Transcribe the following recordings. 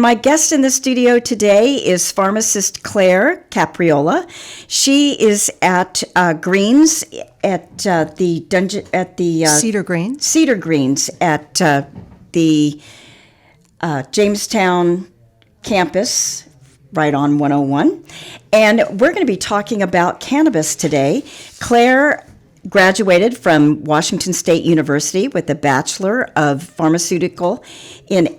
my guest in the studio today is pharmacist Claire Capriola. She is at Greens at the Cedar Greens. Cedar Greens at the Jamestown campus, right on 101. And we're going to be talking about cannabis today. Claire graduated from Washington State University with a Bachelor of Pharmaceutical in,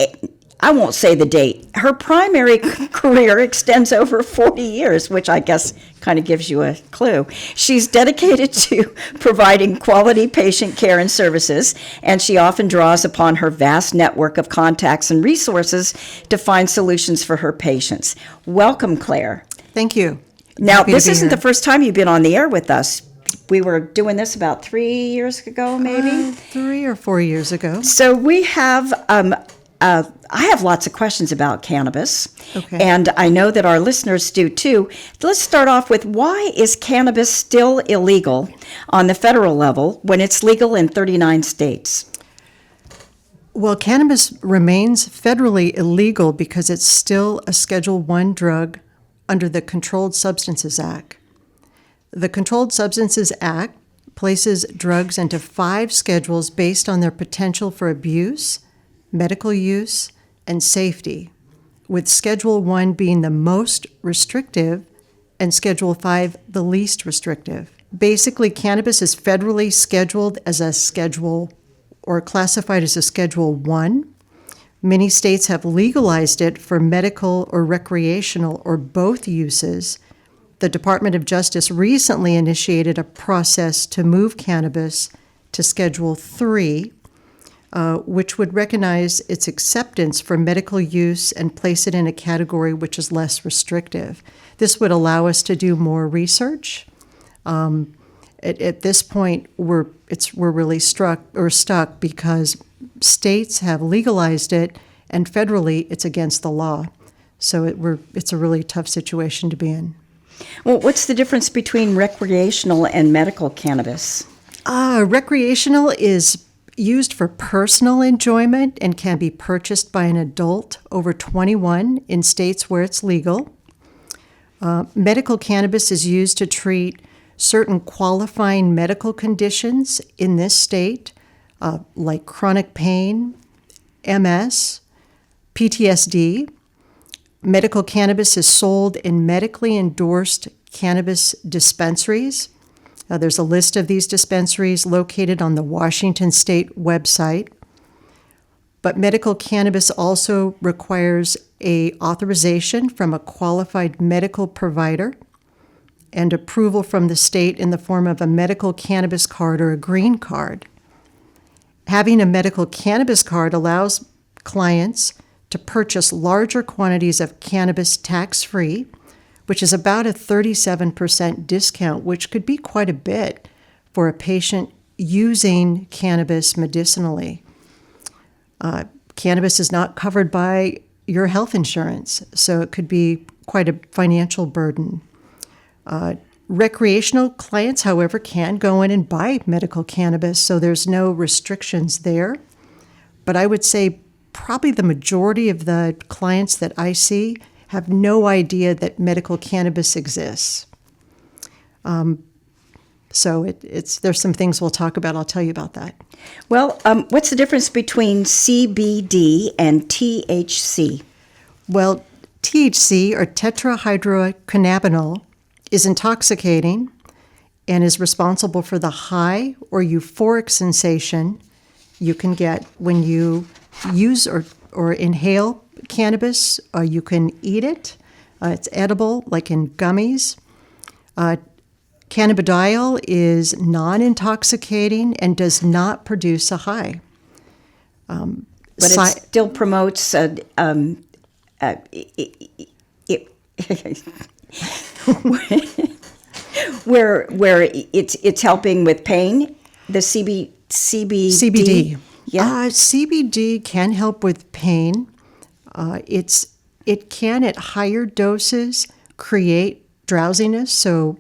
I won't say the date. Her primary career extends over 40 years, which I guess kind of gives you a clue. She's dedicated to providing quality patient care and services, and she often draws upon her vast network of contacts and resources to find solutions for her patients. Welcome, Claire. Thank you. Now, this isn't the first time you've been on the air with us. We were doing this about 3 years ago, maybe? 3 or 4 years ago. So we have, I have lots of questions about cannabis, Okay. and I know that our listeners do too. Let's start off with, why is cannabis still illegal on the federal level when it's legal in 39 states? Well, cannabis remains federally illegal because it's still a Schedule I drug under the Controlled Substances Act. The Controlled Substances Act places drugs into 5 schedules based on their potential for abuse, medical use, and safety, with Schedule I being the most restrictive and Schedule V the least restrictive. Basically, cannabis is federally scheduled as a schedule or classified as a Schedule I. Many states have legalized it for medical or recreational or both uses. The Department of Justice recently initiated a process to move cannabis to Schedule III, which would recognize its acceptance for medical use and place it in a category which is less restrictive. This would allow us to do more research. At this point, we're really stuck because states have legalized it, and federally it's against the law. So it's a really tough situation to be in. Well, what's the difference between recreational and medical cannabis? Recreational is used for personal enjoyment and can be purchased by an adult over 21 in states where it's legal. Medical cannabis is used to treat certain qualifying medical conditions in this state, like chronic pain, MS, PTSD. Medical cannabis is sold in medically endorsed cannabis dispensaries. There's a list of these dispensaries located on the Washington State website. But medical cannabis also requires an authorization from a qualified medical provider and approval from the state in the form of a medical cannabis card or a green card. Having a medical cannabis card allows clients to purchase larger quantities of cannabis tax-free, which is about a 37% discount, which could be quite a bit for a patient using cannabis medicinally. Cannabis is not covered by your health insurance, so it could be quite a financial burden. Recreational clients, however, can go in and buy medical cannabis, so there's no restrictions there. But I would say probably the majority of the clients that I see have no idea that medical cannabis exists. So there's some things we'll talk about. I'll tell you about that. Well, what's the difference between CBD and THC? Well, THC, or tetrahydrocannabinol, is intoxicating and is responsible for the high or euphoric sensation you can get when you use or inhale cannabis. You can eat it. It's edible, like in gummies. Cannabidiol is non-intoxicating and does not produce a high. But it still promotes where it's helping with pain. The CBD. Yeah. CBD can help with pain. It can, at higher doses, create drowsiness. So,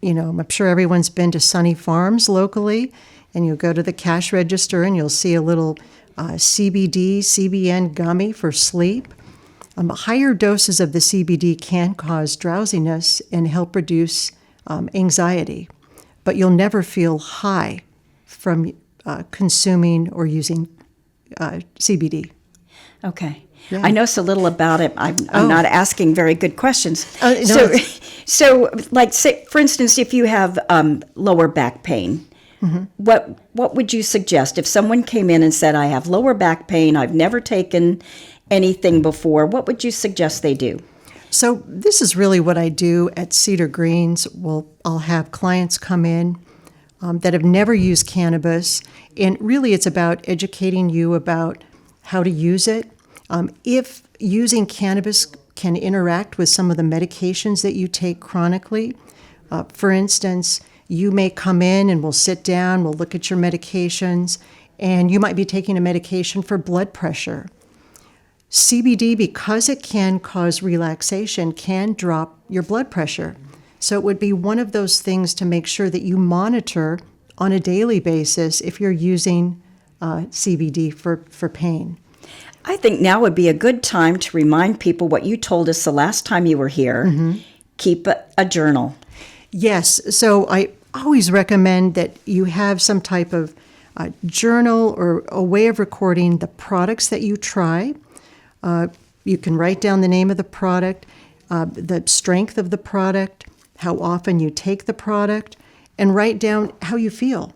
I'm sure everyone's been to Sunny Farms locally, and you'll go to the cash register and you'll see a little CBD, CBN gummy for sleep. Higher doses of the CBD can cause drowsiness and help reduce anxiety, but you'll never feel high from consuming or using CBD. Okay. Yeah. I know so little about it. I'm not asking very good questions. No, So, like, say, for instance, if you have lower back pain, what would you suggest if someone came in and said, "I have lower back pain. I've never taken anything before"? What would you suggest they do? So this is really what I do at Cedar Greens. I'll have clients come in that have never used cannabis, and really it's about educating you about how to use it. If using cannabis can interact with some of the medications that you take chronically, for instance, you may come in and we'll sit down, we'll look at your medications, and you might be taking a medication for blood pressure. CBD, because it can cause relaxation, can drop your blood pressure. So it would be one of those things to make sure that you monitor on a daily basis if you're using CBD for pain. I think now would be a good time to remind people what you told us the last time you were here. Keep a journal. Yes, so I always recommend that you have some type of journal or a way of recording the products that you try. You can write down the name of the product, the strength of the product, how often you take the product, and write down how you feel.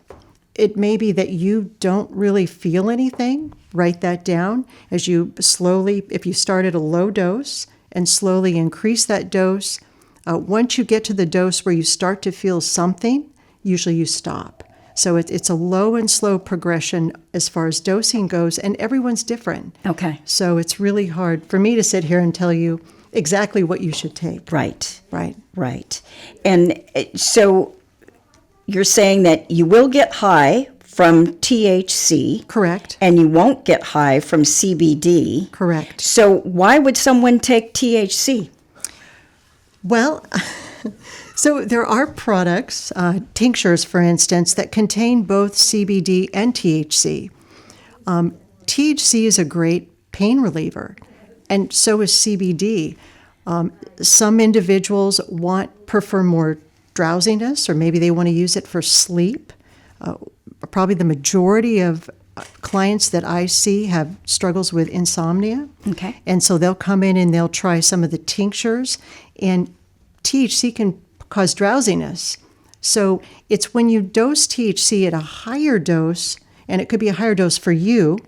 It may be that you don't really feel anything. Write that down as you slowly, if you start at a low dose and slowly increase that dose, once you get to the dose where you start to feel something, usually you stop. So it's a low and slow progression as far as dosing goes, and everyone's different. Okay. So it's really hard for me to sit here and tell you exactly what you should take. Right. Right. Right. And so you're saying that you will get high from THC. Correct. And you won't get high from CBD. Correct. So why would someone take THC? Well, so there are products, tinctures, for instance, that contain both CBD and THC. THC is a great pain reliever, and so is CBD. Some individuals prefer more drowsiness, or maybe they want to use it for sleep. Probably the majority of clients that I see have struggles with insomnia. Okay. And so they'll come in and they'll try some of the tinctures, and THC can cause drowsiness. So it's when you dose THC at a higher dose, and it could be a higher dose for you,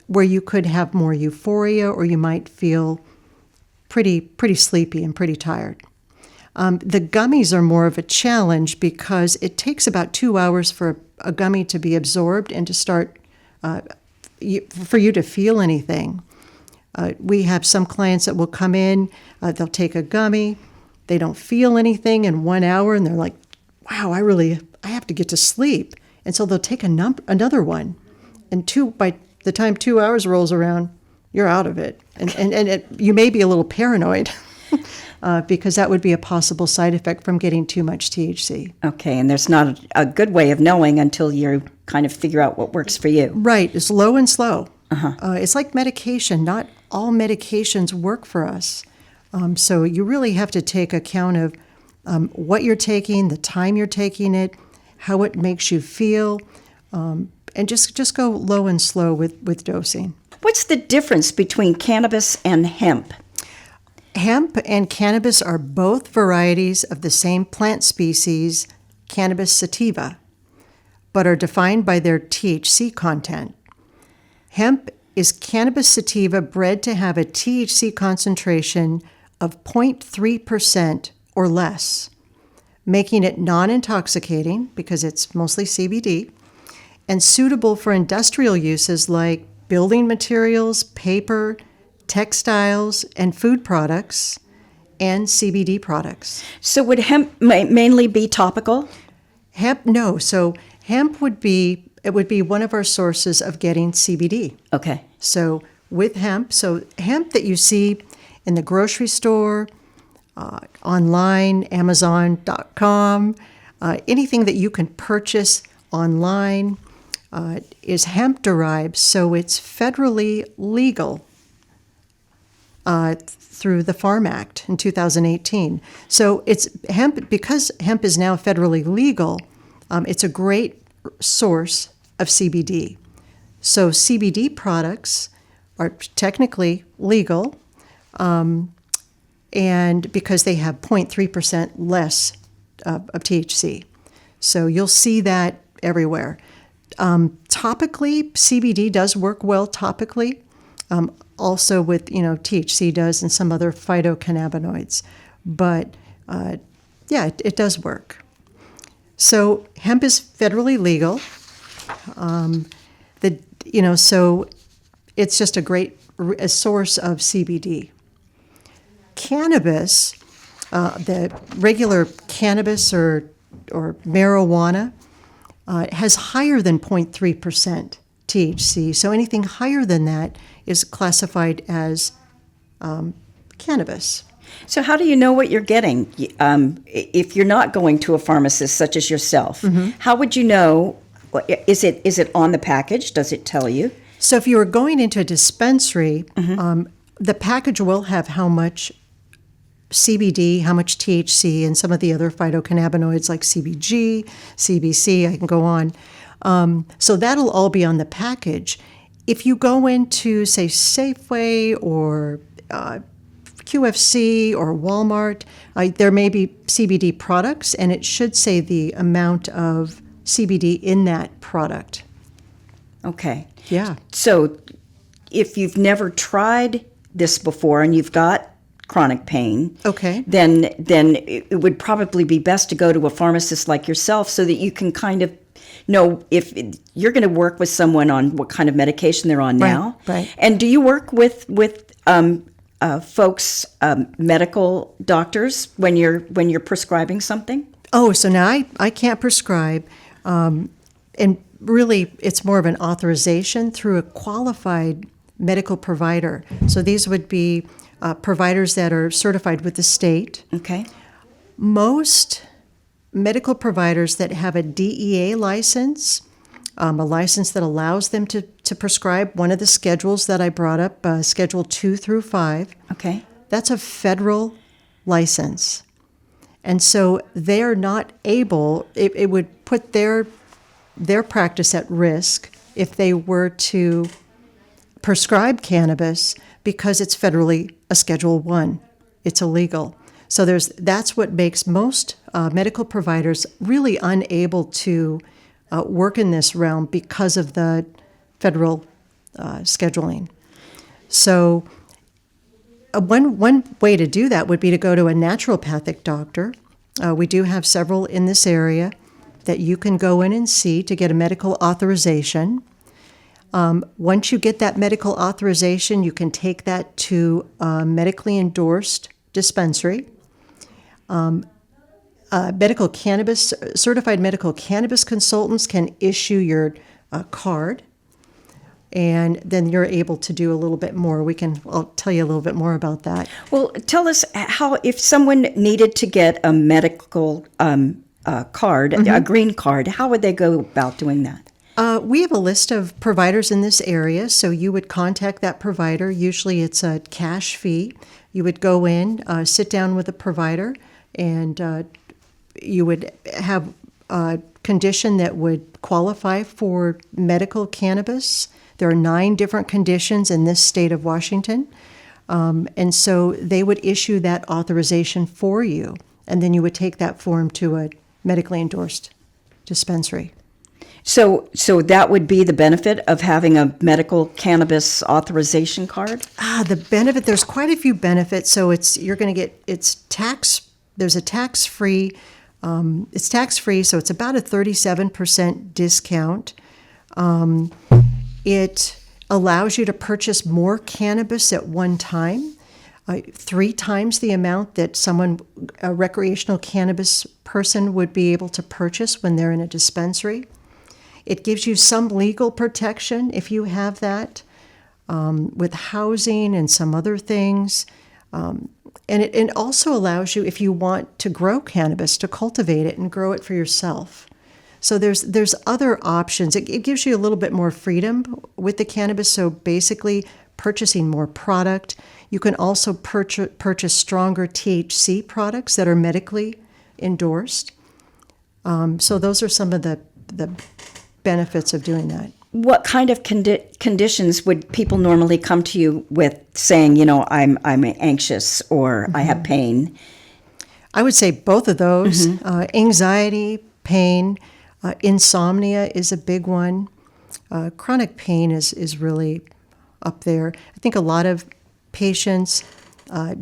where you could have more euphoria, or you might feel pretty sleepy and pretty tired. The gummies are more of a challenge because it takes about 2 hours for a gummy to be absorbed and to start, for you to feel anything. We have some clients that will come in, they'll take a gummy, they don't feel anything in 1 hour, and they're like, wow, I have to get to sleep. And so they'll take another one. And by the time 2 hours rolls around, you're out of it. And you may be a little paranoid. Because that would be a possible side effect from getting too much THC. Okay, and there's not a good way of knowing until you kind of figure out what works for you. Right, it's low and slow. It's like medication. Not all medications work for us. So you really have to take account of what you're taking, the time you're taking it, how it makes you feel, and just go low and slow with dosing. What's the difference between cannabis and hemp? Hemp and cannabis are both varieties of the same plant species, Cannabis sativa, but are defined by their THC content. Hemp is Cannabis sativa bred to have a THC concentration of 0.3% or less, making it non-intoxicating because it's mostly CBD, and suitable for industrial uses like building materials, paper, textiles, and food products, and CBD products. So would hemp mainly be topical? Hemp, no. So hemp would be one of our sources of getting CBD. Okay. So with hemp, hemp that you see in the grocery store, online, Amazon.com, anything that you can purchase online is hemp derived, so it's federally legal. through the Farm Act in 2018. So it's hemp, because hemp is now federally legal, it's a great source of CBD. So CBD products are technically legal, and because they have 0.3% less of THC. So you'll see that everywhere. Topically, CBD does work well topically, also with, THC does and some other phytocannabinoids. But it does work. So hemp is federally legal. So it's just a source of CBD. Cannabis, the regular cannabis or marijuana, has higher than 0.3% THC. So anything higher than that is classified as cannabis. So how do you know what you're getting? If you're not going to a pharmacist such as yourself, how would you know? Is it on the package? Does it tell you? So if you were going into a dispensary, the package will have how much CBD, how much THC, and some of the other phytocannabinoids like CBG, CBC, I can go on. So that'll all be on the package. If you go into, say, Safeway or QFC or Walmart, there may be CBD products, and it should say the amount of CBD in that product. Okay. Yeah. So if you've never tried this before and you've got chronic pain, okay, then it would probably be best to go to a pharmacist like yourself so that you can kind of know if you're going to work with someone on what kind of medication they're on now. Right. And do you work with folks, medical doctors, when you're prescribing something? Oh, so now I can't prescribe, and really it's more of an authorization through a qualified medical provider. So these would be providers that are certified with the state. Okay. Most medical providers that have a DEA license, a license that allows them to prescribe one of the schedules that I brought up, Schedule 2 through 5. Okay. That's a federal license. And so they are not able, it would put their practice at risk if they were to prescribe cannabis because it's federally a Schedule 1. It's illegal. So that's what makes most medical providers really unable to work in this realm because of the federal scheduling. So one way to do that would be to go to a naturopathic doctor. We do have several in this area that you can go in and see to get a medical authorization. Once you get that medical authorization, you can take that to a medically endorsed dispensary. Certified medical cannabis consultants can issue your card, and then you're able to do a little bit more. I'll tell you a little bit more about that. Well, tell us how, if someone needed to get a medical card, a green card, how would they go about doing that? We have a list of providers in this area, so you would contact that provider. Usually it's a cash fee. You would go in, sit down with a provider, and you would have a condition that would qualify for medical cannabis. There are 9 different conditions in this state of Washington, and so they would issue that authorization for you, and then you would take that form to a medically endorsed dispensary. So that would be the benefit of having a medical cannabis authorization card? The benefit, there's quite a few benefits. So there's a tax-free, it's tax-free, so it's about a 37% discount. It allows you to purchase more cannabis at one time, 3 times the amount that a recreational cannabis person would be able to purchase when they're in a dispensary. It gives you some legal protection if you have that, with housing and some other things. And it also allows you, if you want to grow cannabis, to cultivate it and grow it for yourself. So there's other options. It gives you a little bit more freedom with the cannabis. So basically, purchasing more product. You can also purchase stronger THC products that are medically endorsed. So those are some of the benefits of doing that. What kind of conditions would people normally come to you with, saying, I'm anxious or I have pain? I would say both of those. Anxiety, pain, insomnia is a big one. Chronic pain is really up there. I think a lot of patients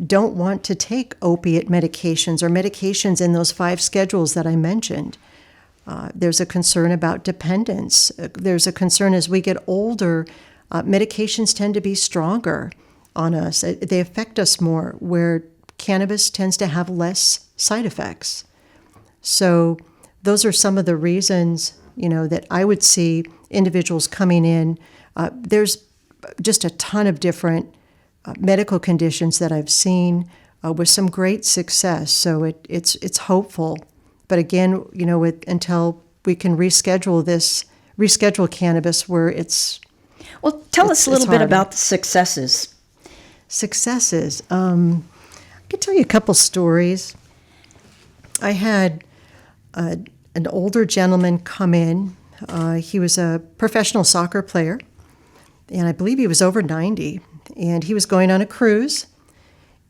don't want to take opiate medications or medications in those 5 schedules that I mentioned. There's a concern about dependence. There's a concern as we get older, medications tend to be stronger on us. They affect us more, where cannabis tends to have less side effects. So those are some of the reasons, that I would see individuals coming in. There's just a ton of different medical conditions that I've seen with some great success. So it's hopeful. But again, until we can reschedule cannabis where it's... Well, tell us a little bit about the successes. Successes. I could tell you a couple stories. I had an older gentleman come in. He was a professional soccer player, and I believe he was over 90, and he was going on a cruise,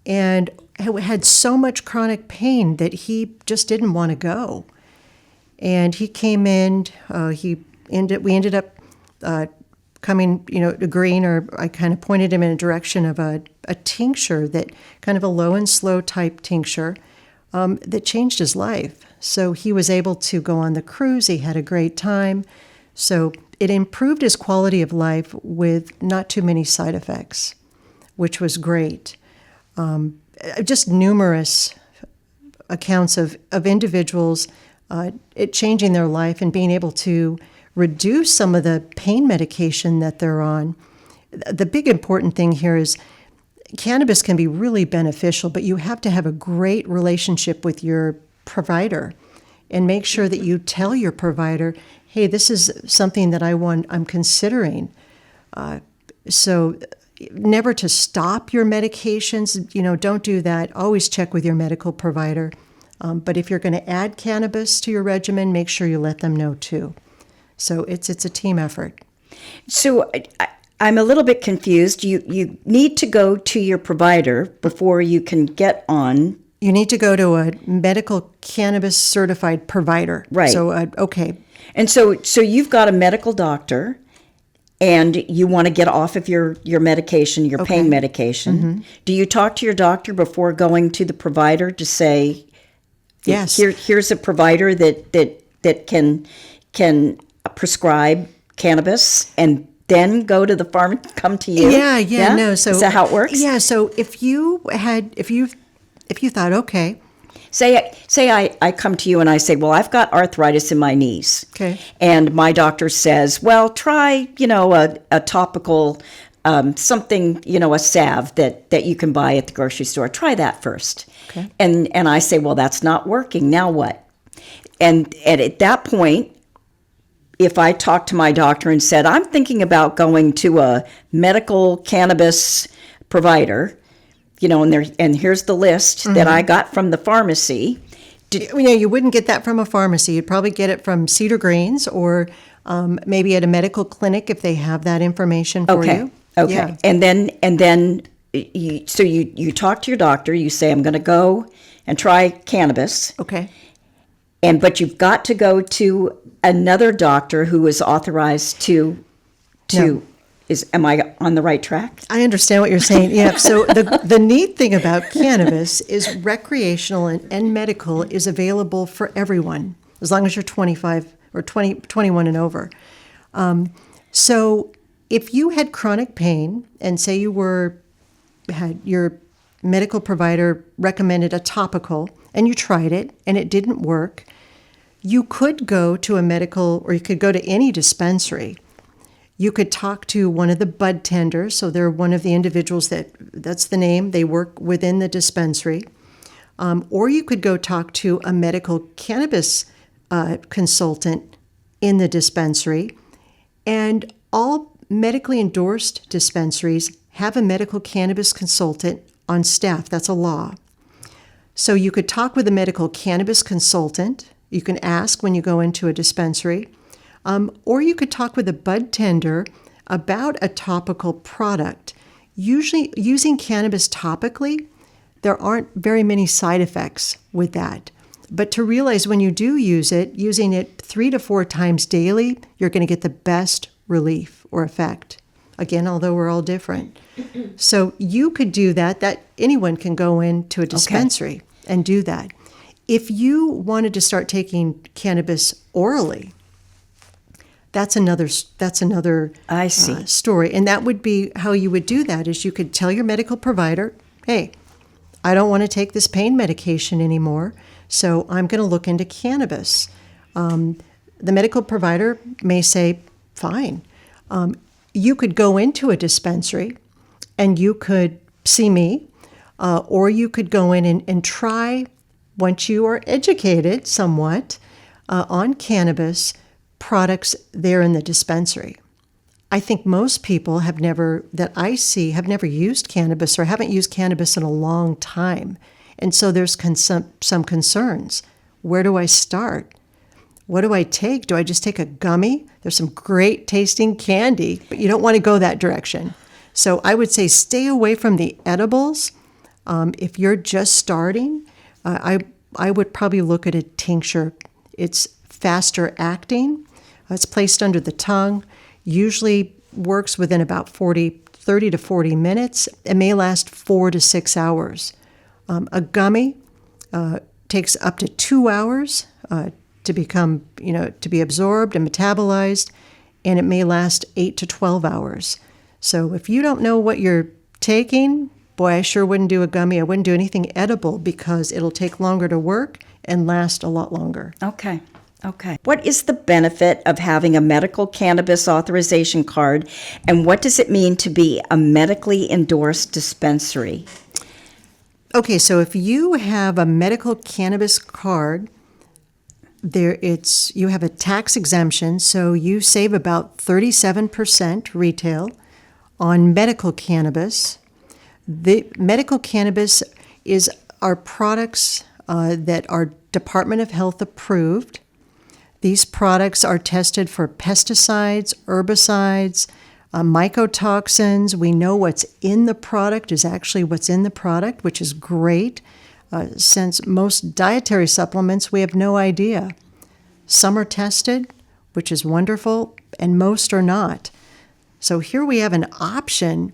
and had so much chronic pain that he just didn't want to go. And he came in, we ended up coming, agreeing, or I kind of pointed him in a direction of a tincture, that kind of a low and slow type tincture that changed his life. So he was able to go on the cruise. He had a great time. So it improved his quality of life with not too many side effects, which was great. Just numerous accounts of individuals it changing their life and being able to reduce some of the pain medication that they're on. The big important thing here is cannabis can be really beneficial, but you have to have a great relationship with your provider and make sure that you tell your provider, hey, this is something that I'm considering. So never to stop your medications, don't do that. Always check with your medical provider. But if you're going to add cannabis to your regimen, make sure you let them know too. So it's a team effort. So I'm a little bit confused. You need to go to your provider before you can get on. You need to go to a medical cannabis certified provider. Right. So, okay. And so you've got a medical doctor, and you want to get off of your medication, your pain medication. Mm-hmm. Do you talk to your doctor before going to the provider to say, yes, here's a provider that can prescribe cannabis, and then go to the farm, come to you? Yeah. No. So is that how it works? Yeah. So if you thought, okay, say I come to you and I say, well, I've got arthritis in my knees. Okay. And my doctor says, well, try, a topical, something, a salve that you can buy at the grocery store. Try that first. Okay. And I say, well, that's not working. Now what? And at that point, if I talked to my doctor and said, I'm thinking about going to a medical cannabis provider, and here's the list that I got from the pharmacy. You wouldn't get that from a pharmacy. You'd probably get it from Cedar Greens, or maybe at a medical clinic if they have that information for you. Okay. Yeah. And then you talk to your doctor. You say, I'm going to go and try cannabis. Okay. But you've got to go to another doctor who is authorized to. No. Am I on the right track? I understand what you're saying. Yeah. So the neat thing about cannabis is recreational and medical is available for everyone, as long as you're 25 or 21 and over. So if you had chronic pain, and say you had your medical provider recommended a topical, and you tried it and it didn't work, you could go to a medical, or you could go to any dispensary. You could talk to one of the bud tenders, so they're one of the individuals that's the name, they work within the dispensary. Or you could go talk to a medical cannabis consultant in the dispensary. And all medically endorsed dispensaries have a medical cannabis consultant on staff. That's a law. So you could talk with a medical cannabis consultant. You can ask when you go into a dispensary. Or you could talk with a bud tender about a topical product. Usually, using cannabis topically, there aren't very many side effects with that. But to realize when you do use it, using it 3 to 4 times daily, you're going to get the best relief or effect. Again, although we're all different. So you could do that. That anyone can go into a dispensary and do that. If you wanted to start taking cannabis orally, that's another I see. story. And that would be how you would do that is you could tell your medical provider, hey, I don't want to take this pain medication anymore, so I'm going to look into cannabis. The medical provider may say, fine. You could go into a dispensary and you could see me, or you could go in and try, once you are educated somewhat on cannabis products there in the dispensary. I think most people that I see have never used cannabis or haven't used cannabis in a long time. And so there's some concerns. Where do I start? What do I take? Do I just take a gummy? There's some great tasting candy, but you don't want to go that direction. So I would say stay away from the edibles. If you're just starting, I would probably look at a tincture. It's faster acting. It's placed under the tongue. Usually works within about 30 to 40 minutes. It may last 4 to 6 hours. A gummy takes up to 2 hours to become, to be absorbed and metabolized, and it may last 8 to 12 hours. So if you don't know what you're taking, boy, I sure wouldn't do a gummy. I wouldn't do anything edible because it'll take longer to work and last a lot longer. Okay. What is the benefit of having a medical cannabis authorization card, and what does it mean to be a medically endorsed dispensary? Okay, so if you have a medical cannabis card, you have a tax exemption, so you save about 37% retail on medical cannabis. The medical cannabis are products that are Department of Health approved. These products are tested for pesticides, herbicides, mycotoxins. We know what's in the product is actually what's in the product, which is great. Since most dietary supplements, we have no idea. Some are tested, which is wonderful, and most are not. So here we have an option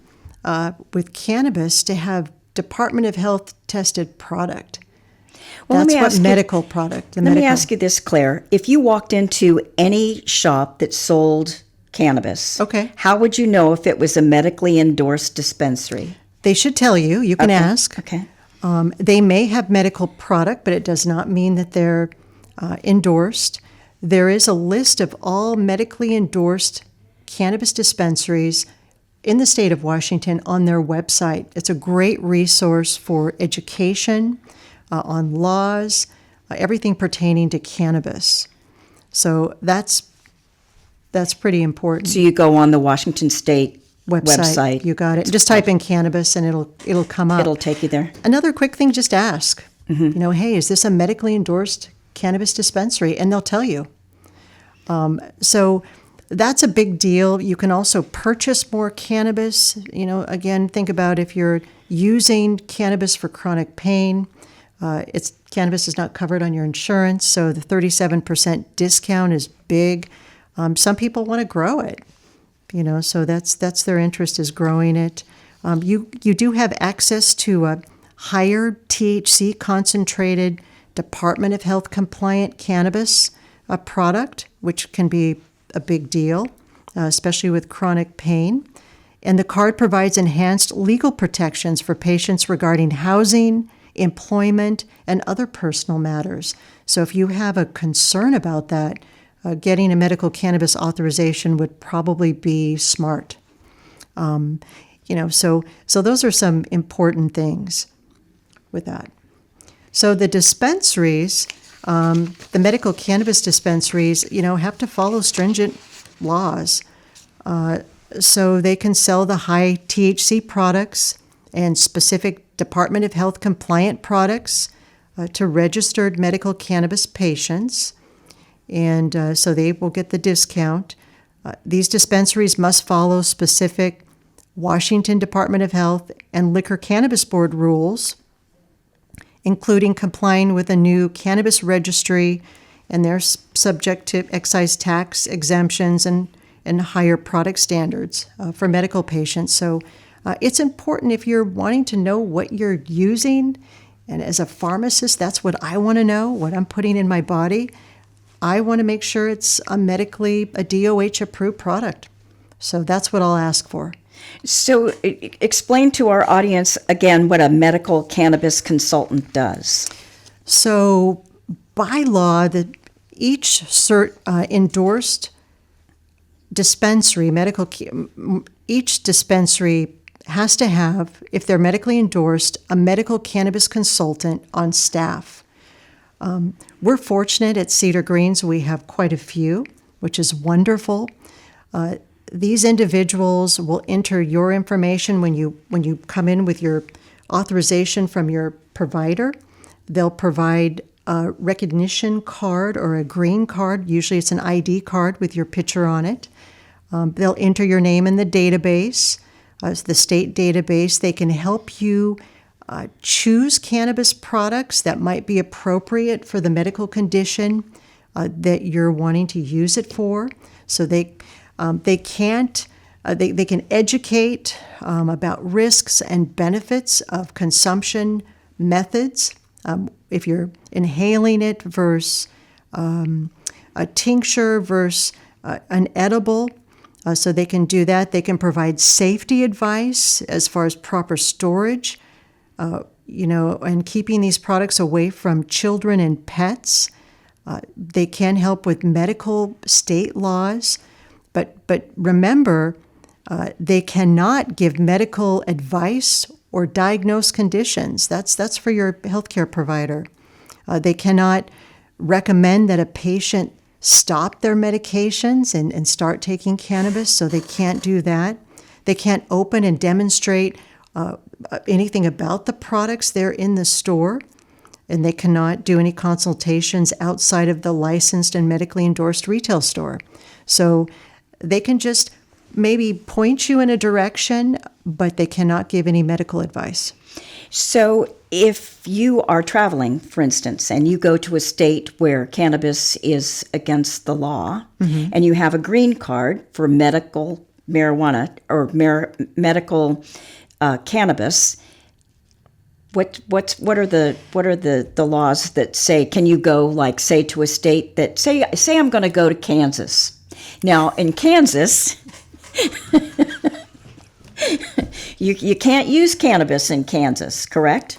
with cannabis to have Department of Health tested product. Well, That's medical product. Let me ask you this, Claire. If you walked into any shop that sold cannabis, how would you know if it was a medically endorsed dispensary? They should tell you. You can ask. Okay. They may have medical product, but it does not mean that they're endorsed. There is a list of all medically endorsed cannabis dispensaries in the state of Washington on their website. It's a great resource for education, on laws, everything pertaining to cannabis. So that's pretty important. So you go on the Washington State website. You got it. Just type in cannabis and it'll come up. It'll take you there. Another quick thing, just ask. Hey, is this a medically endorsed cannabis dispensary? And they'll tell you. So that's a big deal. You can also purchase more cannabis. Again, think about if you're using cannabis for chronic pain. Cannabis is not covered on your insurance, so the 37% discount is big. Some people want to grow it, so that's their interest is growing it. You do have access to a higher THC concentrated Department of Health compliant cannabis product, which can be a big deal, especially with chronic pain. And the card provides enhanced legal protections for patients regarding housing, employment, and other personal matters. So if you have a concern about that, getting a medical cannabis authorization would probably be smart. So those are some important things with that. So the dispensaries, the medical cannabis dispensaries, have to follow stringent laws. So they can sell the high THC products and specific Department of Health compliant products to registered medical cannabis patients. And so they will get the discount. These dispensaries must follow specific Washington Department of Health and Liquor Cannabis Board rules, including complying with a new cannabis registry, and they're subject to excise tax exemptions and higher product standards for medical patients. So it's important if you're wanting to know what you're using, and as a pharmacist, that's what I want to know, what I'm putting in my body. I want to make sure it's a DOH approved product. So that's what I'll ask for. So explain to our audience again what a medical cannabis consultant does. So by law, each endorsed dispensary, each dispensary has to have, if they're medically endorsed, a medical cannabis consultant on staff. We're fortunate at Cedar Greens. We have quite a few, which is wonderful. These individuals will enter your information when you come in with your authorization from your provider. They'll provide a recognition card or a green card. Usually it's an ID card with your picture on it. They'll enter your name in the database, the state database. They can help you choose cannabis products that might be appropriate for the medical condition that you're wanting to use it for. So they can educate about risks and benefits of consumption methods. If you're inhaling it versus a tincture versus an edible. So they can do that. They can provide safety advice as far as proper storage, and keeping these products away from children and pets. They can help with medical state laws. But remember, they cannot give medical advice or diagnose conditions. That's for your healthcare provider. They cannot recommend that a patient stop their medications and start taking cannabis, so they can't do that. They can't open and demonstrate anything about the products there in the store, and they cannot do any consultations outside of the licensed and medically endorsed retail store. So they can just maybe point you in a direction, but they cannot give any medical advice. So if you are traveling, for instance, and you go to a state where cannabis is against the law, and you have a green card for medical marijuana or medical cannabis, what are the laws that say, can you go, like, say, to a state that say I'm going to go to Kansas? Now, in Kansas, you can't use cannabis in Kansas, correct?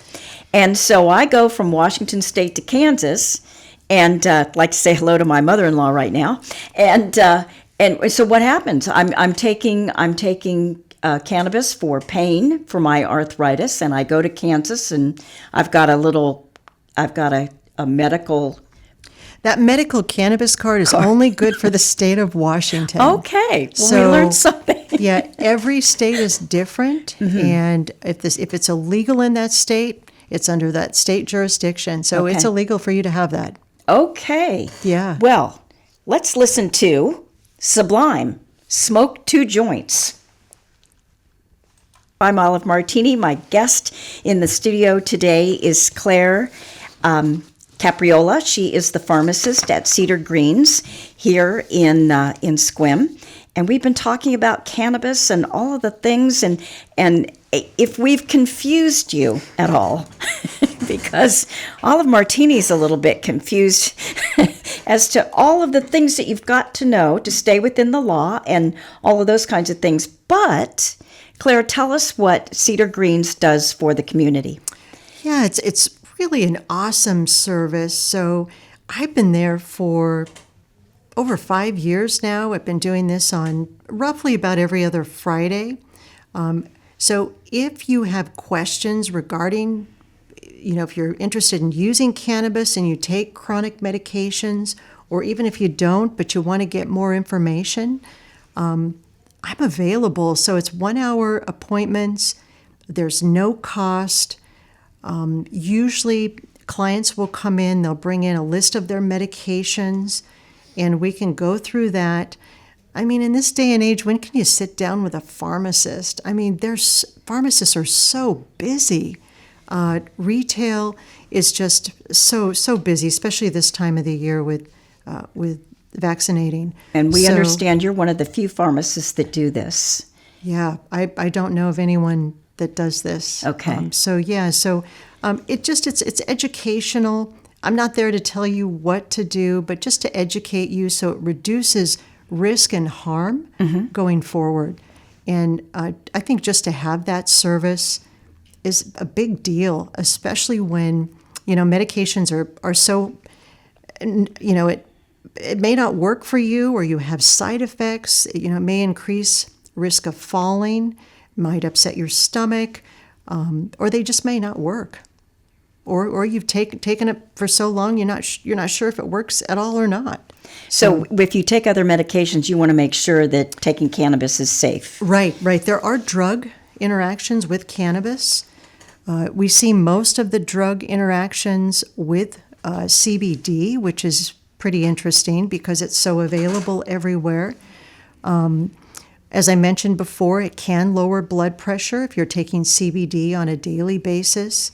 And so I go from Washington State to Kansas, and I'd like to say hello to my mother-in-law right now. And so what happens? I'm taking cannabis for pain for my arthritis, and I go to Kansas, and I've got a medical. That medical cannabis card is only good for the state of Washington. Okay, well, we learned something. Yeah, every state is different, and if it's illegal in that state, it's under that state jurisdiction. So it's illegal for you to have that. Okay. Yeah. Well, let's listen to Sublime, Smoke 2 Joints. I'm Olive Martini. My guest in the studio today is Claire Capriola. She is the pharmacist at Cedar Greens here in S'Klallam. And we've been talking about cannabis and all of the things, and if we've confused you at all, because Olive Martini's a little bit confused as to all of the things that you've got to know to stay within the law and all of those kinds of things. But Claire, tell us what Cedar Greens does for the community. Yeah, it's really an awesome service. So I've been there for over 5 years now. I've been doing this on roughly about every other Friday. So if you have questions regarding, if you're interested in using cannabis and you take chronic medications, or even if you don't, but you want to get more information, I'm available. So it's 1-hour appointments. There's no cost. Usually clients will come in, they'll bring in a list of their medications, and we can go through that. I mean, in this day and age, when can you sit down with a pharmacist? I mean, pharmacists are so busy. Retail is just so busy, especially this time of the year with vaccinating. And we understand you're one of the few pharmacists that do this. Yeah, I don't know of anyone that does this. Okay. It's educational. I'm not there to tell you what to do, but just to educate you so it reduces risk and harm going forward. And I think just to have that service is a big deal, especially when, medications are so, it may not work for you, or you have side effects. It may increase risk of falling, might upset your stomach, or they just may not work. Or you've taken it for so long, you're not sure if it works at all or not. So if you take other medications, you want to make sure that taking cannabis is safe. Right. There are drug interactions with cannabis. We see most of the drug interactions with CBD, which is pretty interesting because it's so available everywhere. As I mentioned before, it can lower blood pressure if you're taking CBD on a daily basis.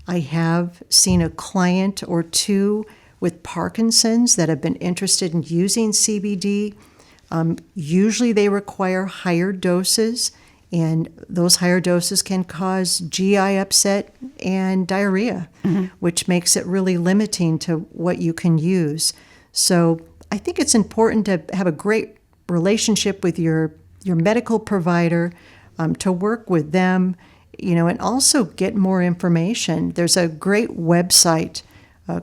I have seen a client or two with Parkinson's that have been interested in using CBD. Usually they require higher doses, and those higher doses can cause GI upset and diarrhea, which makes it really limiting to what you can use. So I think it's important to have a great relationship with your medical provider, to work with them, and also get more information. There's a great website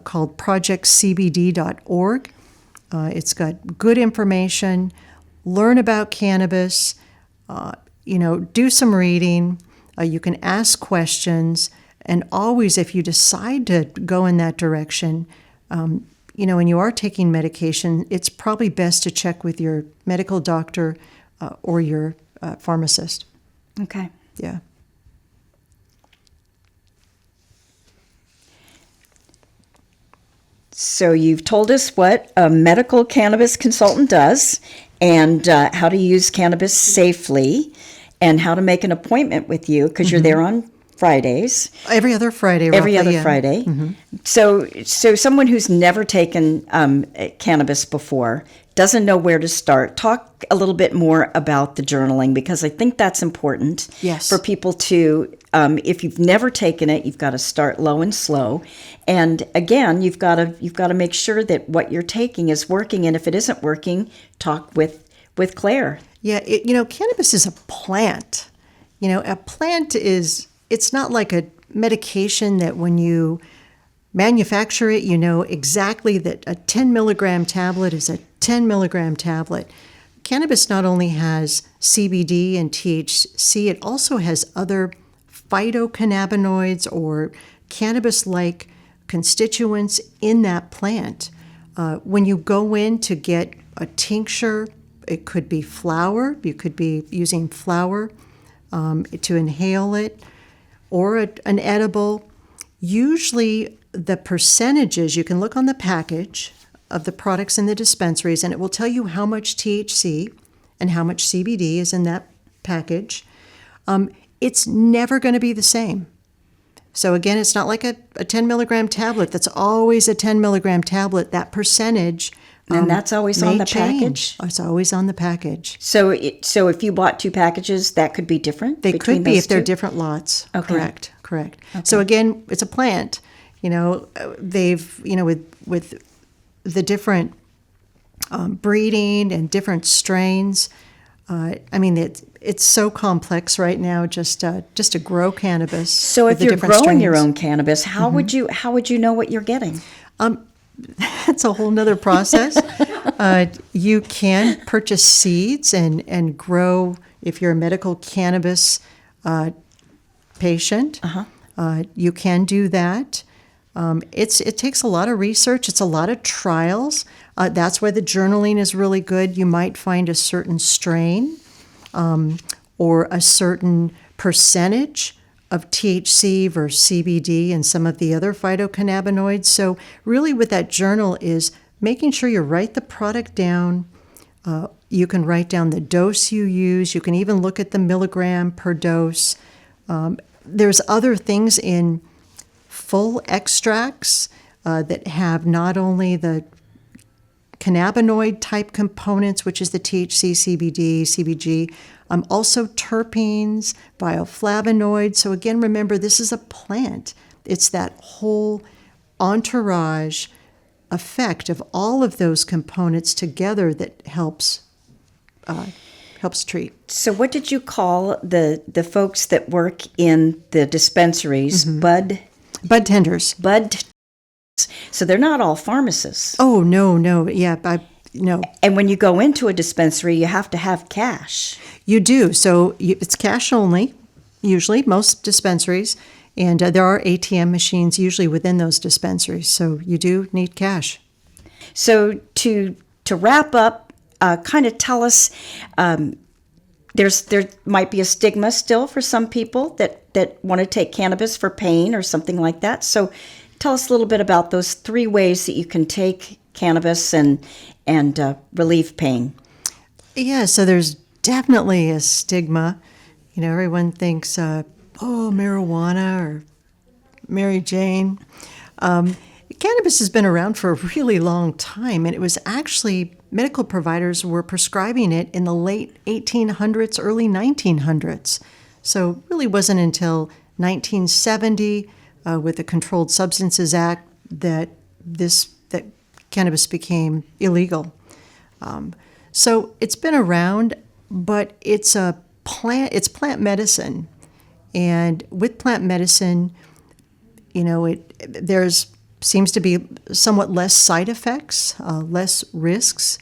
called projectcbd.org. It's got good information. Learn about cannabis. Do some reading. You can ask questions. And always, if you decide to go in that direction, when you are taking medication, it's probably best to check with your medical doctor or your pharmacist. Okay. Yeah. So you've told us what a medical cannabis consultant does, and how to use cannabis safely, and how to make an appointment with you, because you're there on Fridays. Every other Friday. Every roughly, other yeah. Friday. So someone who's never taken cannabis before, doesn't know where to start. Talk a little bit more about the journaling, because I think that's important. Yes. For people to, if you've never taken it, you've got to start low and slow. And again, you've got to make sure that what you're taking is working. And if it isn't working, talk with Claire. Yeah, cannabis is a plant. A plant it's not like a medication that when you manufacture it, you know exactly that a 10 milligram tablet is a 10 milligram tablet. Cannabis not only has CBD and THC, it also has other phytocannabinoids or cannabis-like constituents in that plant. When you go in to get a tincture, it could be flower. You could be using flower to inhale it, or an edible. Usually the percentages, you can look on the package of the products in the dispensaries, and it will tell you how much THC and how much CBD is in that package. It's never going to be the same. So again, it's not like a 10 milligram tablet that's always a 10 milligram tablet. That percentage and that's always on the change. package? It's always on the package. So if you bought two packages, that could be different? They could be if they're two? different lots. Okay. Correct. Okay. So again, it's a plant. They've, with the different breeding and different strains, it's so complex right now just to grow cannabis. So if with the you're different growing your strains. own cannabis, how would you know what you're getting? That's a whole nother process. You can purchase seeds and grow if you're a medical cannabis patient. You can do that. It takes a lot of research. It's a lot of trials. That's why the journaling is really good. You might find a certain strain or a certain percentage of THC versus CBD and some of the other phytocannabinoids. So really what that journal is making sure you write the product down. You can write down the dose you use. You can even look at the milligram per dose. There's other things in full extracts that have not only the cannabinoid type components, which is the THC, CBD, CBG, also terpenes, bioflavonoids. So again, remember, this is a plant. It's that whole entourage effect of all of those components together that helps treat. So what did you call the folks that work in the dispensaries? Bud Tenders. So they're not all pharmacists. Oh, no. Yeah, no. And when you go into a dispensary, you have to have cash. You do. So it's cash only, usually, most dispensaries. And there are ATM machines usually within those dispensaries. So you do need cash. So to wrap up, kind of tell us, there might be a stigma still for some people that want to take cannabis for pain or something like that. So tell us a little bit about those 3 ways that you can take cannabis and relieve pain. Yeah, so there's definitely a stigma. Everyone thinks, marijuana or Mary Jane. Cannabis has been around for a really long time, and it was actually medical providers were prescribing it in the late 1800s, early 1900s. So it really wasn't until 1970 with the Controlled Substances Act that cannabis became illegal. So it's been around, but it's plant medicine. And with plant medicine, there's seems to be somewhat less side effects, less risks.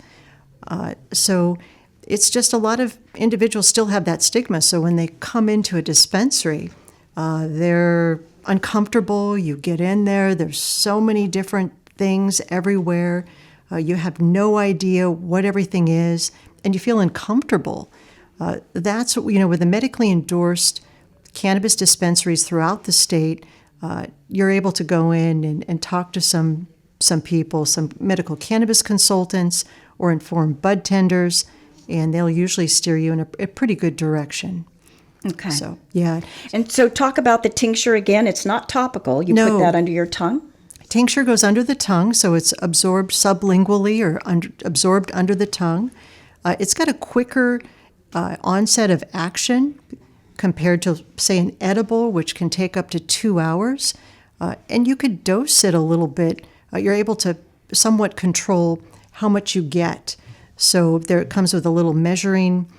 So it's just a lot of individuals still have that stigma. So when they come into a dispensary, they're uncomfortable. You get in there, there's so many different things everywhere. You have no idea what everything is, and you feel uncomfortable. That's what, with the medically endorsed cannabis dispensaries throughout the state, you're able to go in and talk to some people, some medical cannabis consultants or informed bud tenders, and they'll usually steer you in a pretty good direction. Okay. So, yeah. And so talk about the tincture again. It's not topical. You put that under your tongue? Tincture goes under the tongue, so it's absorbed sublingually or absorbed under the tongue. It's got a quicker onset of action compared to, say, an edible, which can take up to 2 hours. And you could dose it a little bit. You're able to somewhat control how much you get. So there it comes with a little measuring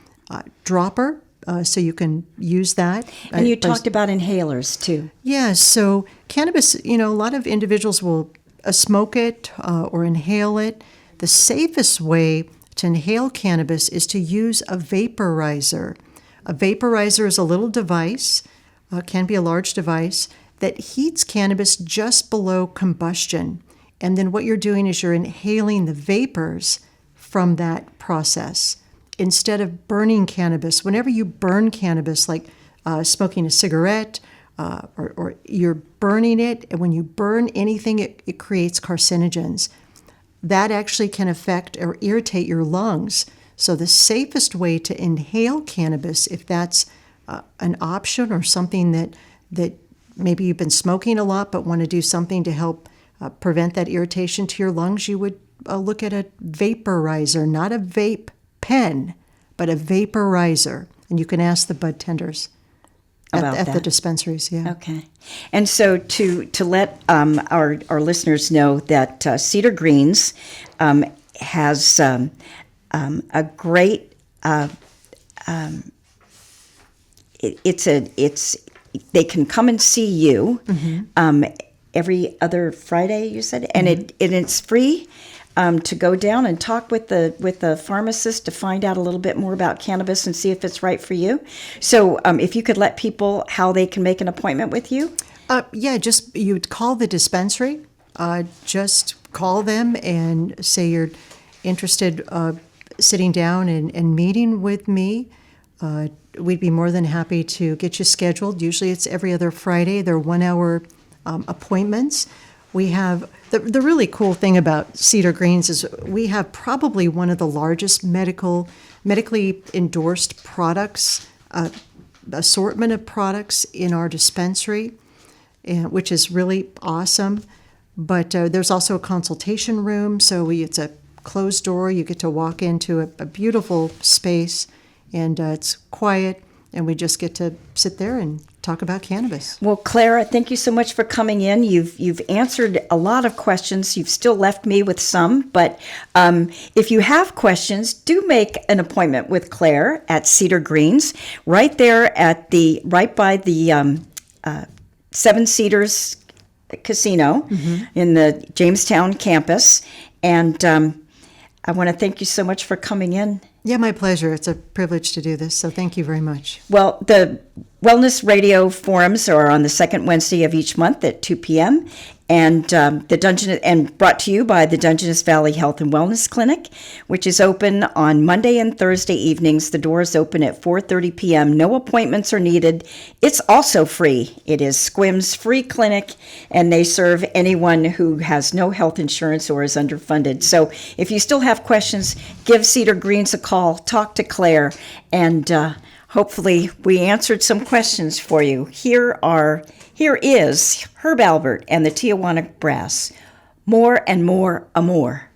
dropper, so you can use that. And you talked about inhalers, too. Yeah, so cannabis, a lot of individuals will smoke it or inhale it. The safest way to inhale cannabis is to use a vaporizer. A vaporizer is a little device, can be a large device, that heats cannabis just below combustion. And then what you're doing is you're inhaling the vapors from that process instead of burning cannabis. Whenever you burn cannabis, like smoking a cigarette, or you're burning it, and when you burn anything, it creates carcinogens. That actually can affect or irritate your lungs. So the safest way to inhale cannabis, if that's an option or something that maybe you've been smoking a lot but want to do something to help prevent that irritation to your lungs, you would look at a vaporizer, not a vape pen, but a vaporizer. And you can ask the bud tenders at the dispensaries. Yeah. Okay. And so to let our listeners know that Cedar Greens has a great they can come and see you every other Friday, you said, and it's free to go down and talk with the pharmacist to find out a little bit more about cannabis and see if it's right for you. So if you could let people how they can make an appointment with you. Just you'd call the dispensary. Just call them and say you're interested sitting down and meeting with me. we'd be more than happy to get you scheduled. Usually it's every other Friday. They're 1 hour appointments. We have the really cool thing about Cedar Greens is we have probably one of the largest medically endorsed products, assortment of products in our dispensary, which is really awesome. But there's also a consultation room, so it's a closed door. You get to walk into a beautiful space, and it's quiet, and we just get to sit there and talk about cannabis. Well, Clara, thank you so much for coming in. You've answered a lot of questions. You've still left me with some, but if you have questions, do make an appointment with Claire at Cedar Greens, right there right by the Seven Cedars Casino in the Jamestown campus. And I want to thank you so much for coming in. Yeah, my pleasure. It's a privilege to do this, so thank you very much. Well, the Wellness Radio forums are on the second Wednesday of each month at 2 p.m. And brought to you by the Dungeness Valley Health and Wellness Clinic, which is open on Monday and Thursday evenings. The doors open at 4:30 p.m. No appointments are needed. It's also free. It is SQUIM's free clinic, and they serve anyone who has no health insurance or is underfunded. So if you still have questions, give Cedar Greens a call, talk to Claire, and hopefully we answered some questions for you. Here is Herb Albert and the Tijuana Brass. More and more, amor.